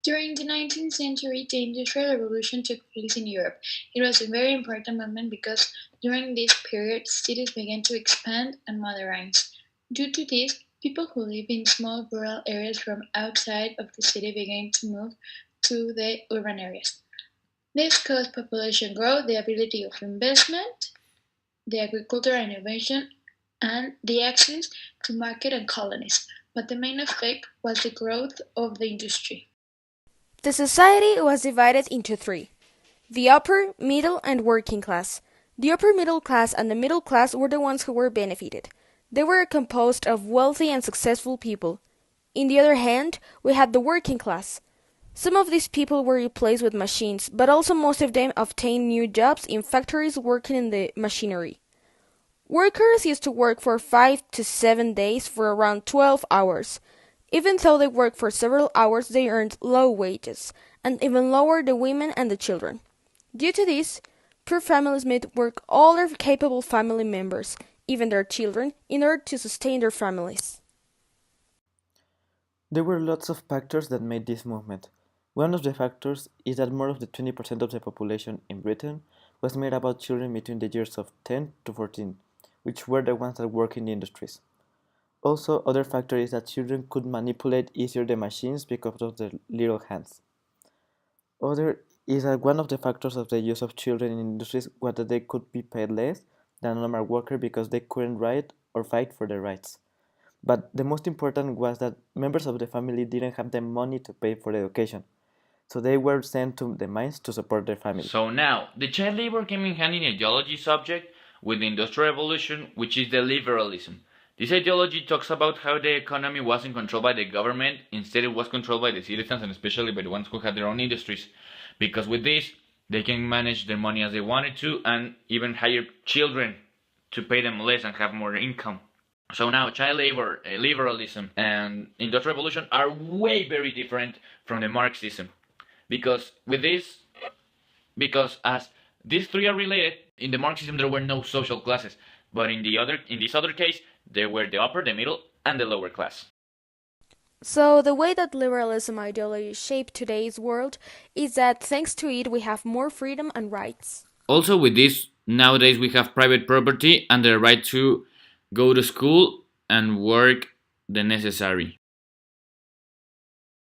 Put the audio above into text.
During the 19th century, the Industrial Revolution took place in Europe. It was a very important moment because during this period, cities began to expand and modernize. Due to this, people who live in small rural areas from outside of the city began to move to the urban areas. This caused population growth, the ability of investment, the agricultural innovation, and the access to market and colonies. But the main effect was the growth of the industry. The society was divided into three: the upper, middle, and working class. The upper middle class and the middle class were the ones who were benefited. They were composed of wealthy and successful people. On the other hand, we had the working class. Some of these people were replaced with machines, but also most of them obtained new jobs in factories working in the machinery. Workers used to work for 5 to 7 days for around 12 hours. Even though they worked for several hours, they earned low wages, and even lower the women and the children. Due to this, poor families made work all their capable family members, even their children, in order to sustain their families. There were lots of factors that made this movement. One of the factors is that more of the 20% of the population in Britain was made up of children between the years of 10 to 14, which were the ones that work in the industries. Also, other factor is that children could manipulate easier the machines because of their little hands. Other is that one of the factors of the use of children in industries was that they could be paid less than a normal worker because they couldn't write or fight for their rights. But the most important was that members of the family didn't have the money to pay for education, so they were sent to the mines to support their family. So now, the child labor came in hand in ideology subject with the Industrial Revolution, which is the liberalism. This ideology talks about how the economy wasn't controlled by the government, instead it was controlled by the citizens and especially by the ones who had their own industries. Because with this, they can manage their money as they wanted to and even hire children to pay them less and have more income. So now, child labor, liberalism, and industrial revolution are way very different from the Marxism, because with this, because as these three are related, in the Marxism there were no social classes, but in this other case, there were the upper, the middle, and the lower class. So, the way that liberalism ideology shaped today's world is that thanks to it we have more freedom and rights. Also, with this, nowadays we have private property and the right to go to school and work the necessary.